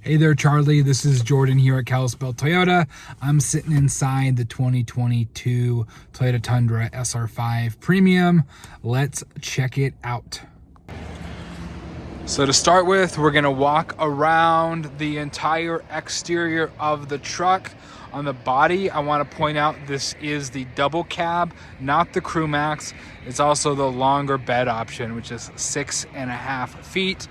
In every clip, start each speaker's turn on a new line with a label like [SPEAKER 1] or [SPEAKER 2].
[SPEAKER 1] Hey there, Charlie. This is Jordan here at Kalispell Toyota. I'm sitting inside the 2022 Toyota Tundra SR5 Premium. Let's check it out. So to start with, we're gonna walk around the entire exterior of the truck. On the body, I wanna point out this is the double cab, not the Crew Max. It's also the longer bed option, which is 6.5 feet.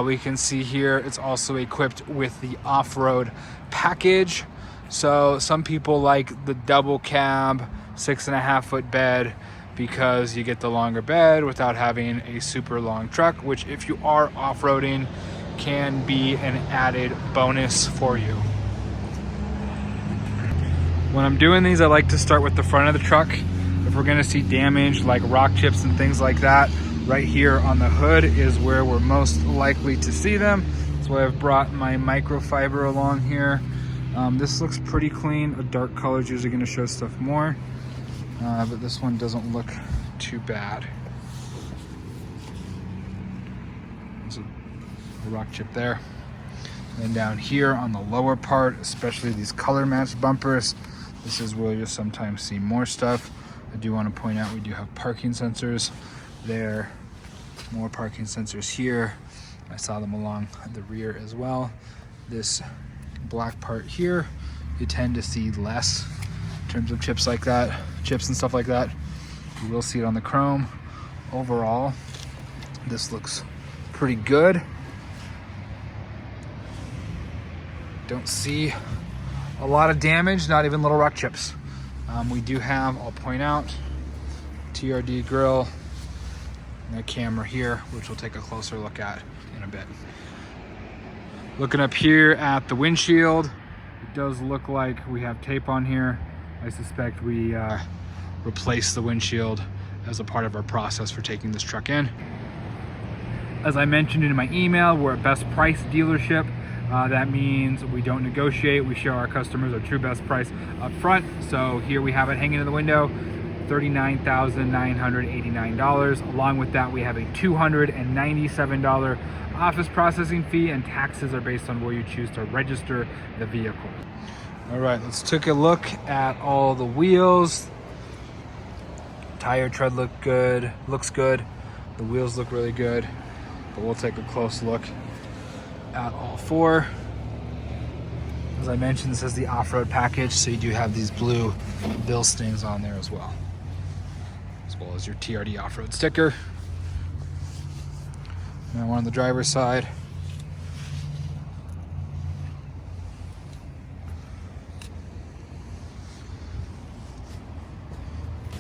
[SPEAKER 1] We can see here it's also equipped with the off-road package. So some people like the double cab 6.5 foot bed because you get the longer bed without having a super long truck, which if you are off-roading can be an added bonus for you. When I'm doing these, I like to start with the front of the truck. If we're gonna see damage like rock chips and things like that, right here on the hood is where we're most likely to see them. That's why I've brought my microfiber along here. This looks pretty clean. A dark color is usually gonna show stuff more, but this one doesn't look too bad. There's a rock chip there. And then down here on the lower part, especially these color matched bumpers, this is where you'll sometimes see more stuff. I do want to point out we do have parking sensors there. More parking sensors here. I saw them along the rear as well. This black part here, you tend to see less in terms of chips like that, chips and stuff like that. You will see it on the chrome. Overall, this looks pretty good. Don't see a lot of damage, not even little rock chips. We do have, I'll point out, TRD grille, and a camera here, which we'll take a closer look at in a bit. Looking up here at the windshield, it does look like we have tape on here. I suspect we replaced the windshield as a part of our process for taking this truck in. As I mentioned in my email, we're a best price dealership. That means we don't negotiate. We show our customers our true best price up front. So here we have it hanging in the window, $39,989. Along with that, we have a $297 office processing fee, and taxes are based on where you choose to register the vehicle. All right, let's take a look at all the wheels. Tire tread looks good. The wheels look really good, but we'll take a close look at all four. As I mentioned, this is the off-road package, so you do have these blue bill stings on there as well as your TRD off-road sticker. Now we're on the driver's side.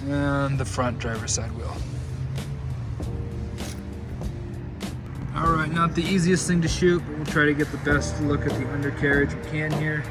[SPEAKER 1] And the front driver's side wheel. All right, not the easiest thing to shoot, but we'll try to get the best look at the undercarriage we can here.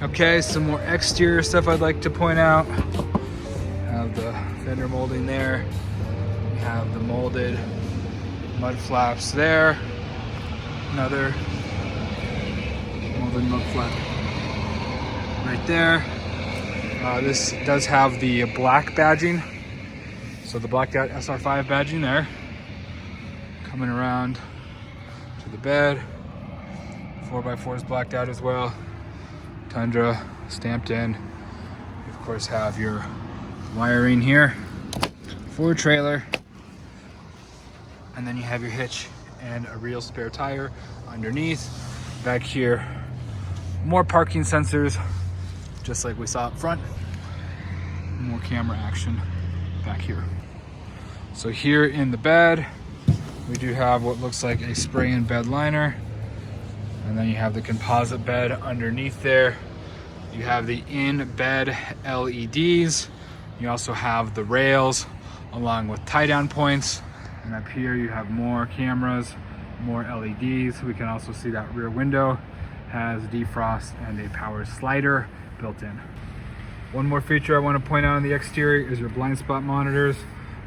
[SPEAKER 1] Okay, some more exterior stuff I'd like to point out. Have the fender molding there. We have the molded mud flaps there. Another molded mud flap right there. This does have the black badging. So the blacked out SR5 badging there. Coming around to the bed. 4x4 is blacked out as well. Tundra stamped in. You of course have your wiring here for a trailer, and then you have your hitch and a real spare tire underneath. Back here, more parking sensors, just like we saw up front. More camera action back here. So here in the bed, we do have what looks like a spray-in bed liner. And then you have the composite bed underneath there. You have the in-bed LEDs. You also have the rails along with tie-down points. And up here you have more cameras, more LEDs. We can also see that rear window has defrost and a power slider built in. One more feature I want to point out on the exterior is your blind spot monitors.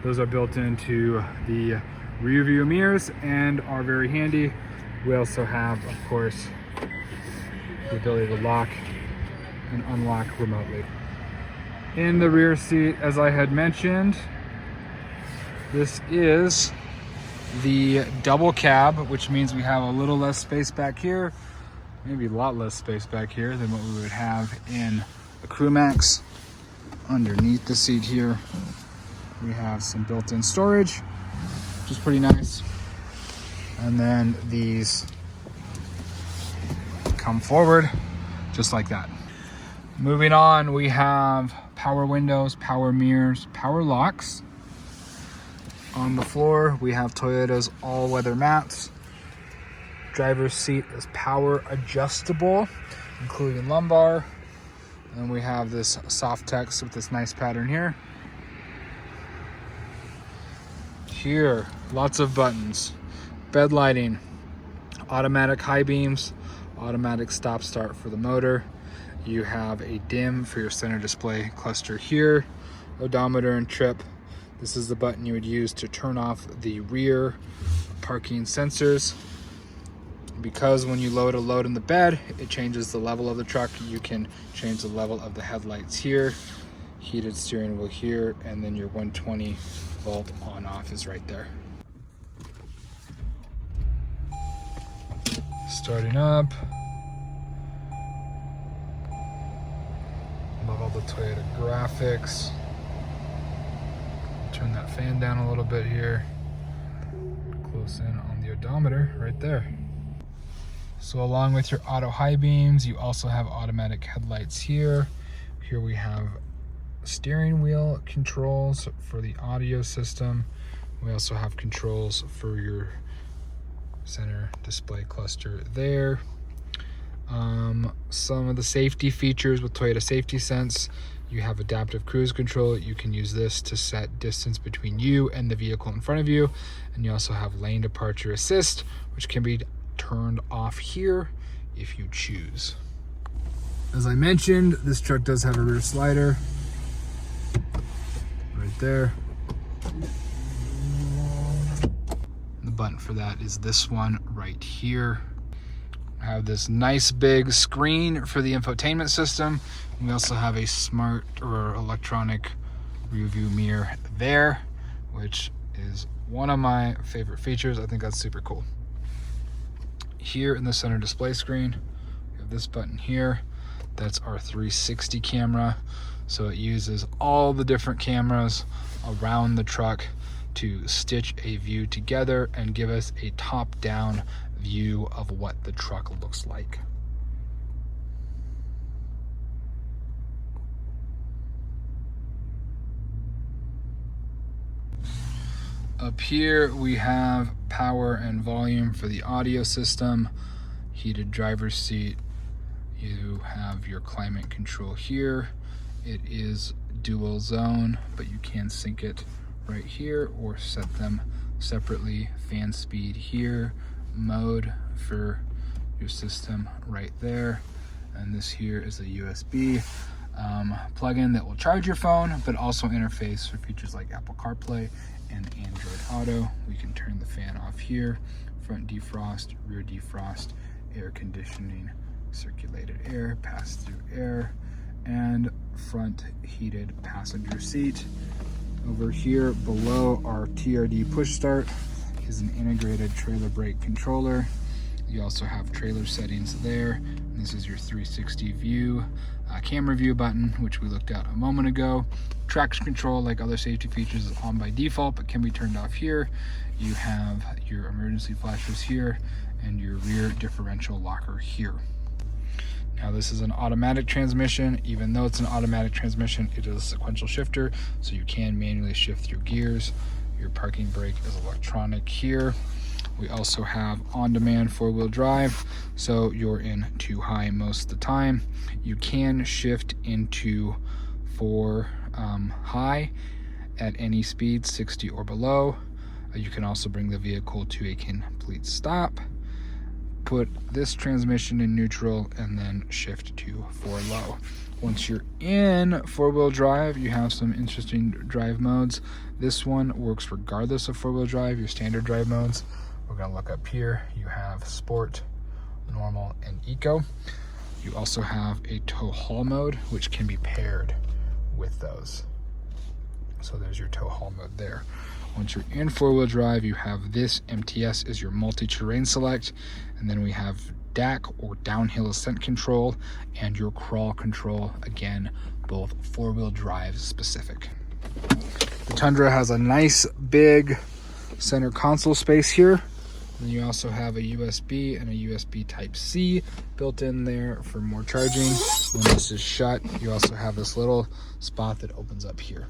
[SPEAKER 1] Those are built into the rear view mirrors and are very handy. We also have, of course, the ability to lock and unlock remotely. In the rear seat, as I had mentioned, this is the double cab, which means we have a little less space back here, maybe a lot less space back here than what we would have in the CrewMax. Underneath the seat here, we have some built-in storage, which is pretty nice. And then these come forward just like that. Moving on, we have power windows, power mirrors, power locks. On the floor, we have Toyota's all-weather mats. Driver's seat is power adjustable, including lumbar. And we have this soft text with this nice pattern here. Here, lots of buttons. Bed lighting, automatic high beams, automatic stop start for the motor. You have a dim for your center display cluster here, odometer and trip. This is the button you would use to turn off the rear parking sensors. Because when you load a load in the bed, it changes the level of the truck. You can change the level of the headlights here, heated steering wheel here, and then your 120 volt on off is right there. Starting up. Love all the Toyota graphics. Turn that fan down a little bit here. Close in on the odometer right there. So along with your auto high beams, you also have automatic headlights here. Here we have steering wheel controls for the audio system. We also have controls for your center display cluster there. Some of the safety features with Toyota Safety Sense, you have adaptive cruise control. You can use this to set distance between you and the vehicle in front of you. And you also have lane departure assist, which can be turned off here if you choose. As I mentioned, this truck does have a rear slider right there. The button for that is this one right here. I have this nice big screen for the infotainment system. We also have a smart or electronic rear view mirror there, which is one of my favorite features. I think that's super cool. Here in the center display screen, we have this button here. That's our 360 camera. So it uses all the different cameras around the truck to stitch a view together and give us a top-down view of what the truck looks like. Up here we have power and volume for the audio system, heated driver's seat. You have your climate control here. It is dual zone, but you can sync it right here or set them separately. Fan speed here, mode for your system right there. And this here is a USB plug-in that will charge your phone, but also interface for features like Apple CarPlay and Android Auto. We can turn the fan off here, front defrost, rear defrost, air conditioning, circulated air, pass-through air, and front heated passenger seat. Over here below our TRD push start is an integrated trailer brake controller. You also have trailer settings there. And this is your 360 view, camera view button, which we looked at a moment ago. Traction control, like other safety features, is on by default, but can be turned off here. You have your emergency flashers here and your rear differential locker here. Now this is an automatic transmission. Even though it's an automatic transmission, it is a sequential shifter, so you can manually shift your gears. Your parking brake is electronic here. We also have on-demand four-wheel drive, so you're in too high most of the time. You can shift into 4 high at any speed, 60 or below. You can also bring the vehicle to a complete stop, put this transmission in neutral, and then shift to 4 low. Once you're in four-wheel drive, you have some interesting drive modes. This one works regardless of four-wheel drive, your standard drive modes. We're gonna look up here. You have sport, normal, and eco. You also have a tow haul mode, which can be paired with those. So there's your tow haul mode there. Once you're in four-wheel drive, you have this MTS is your multi-terrain select, and then we have DAC or downhill ascent control and your crawl control, again, both four-wheel drive specific. The Tundra has a nice big center console space here. And you also have a USB and a USB Type-C built in there for more charging. When this is shut, you also have this little spot that opens up here.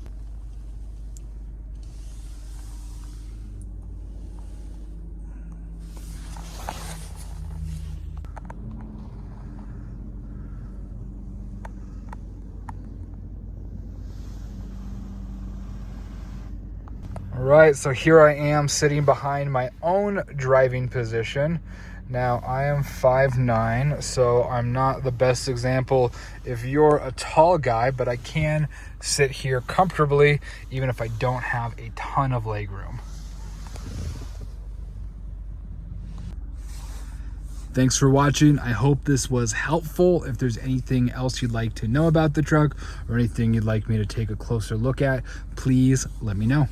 [SPEAKER 1] All right, so here I am sitting behind my own driving position. Now, I am 5'9", so I'm not the best example if you're a tall guy, but I can sit here comfortably even if I don't have a ton of leg room. Thanks for watching. I hope this was helpful. If there's anything else you'd like to know about the truck or anything you'd like me to take a closer look at, please let me know.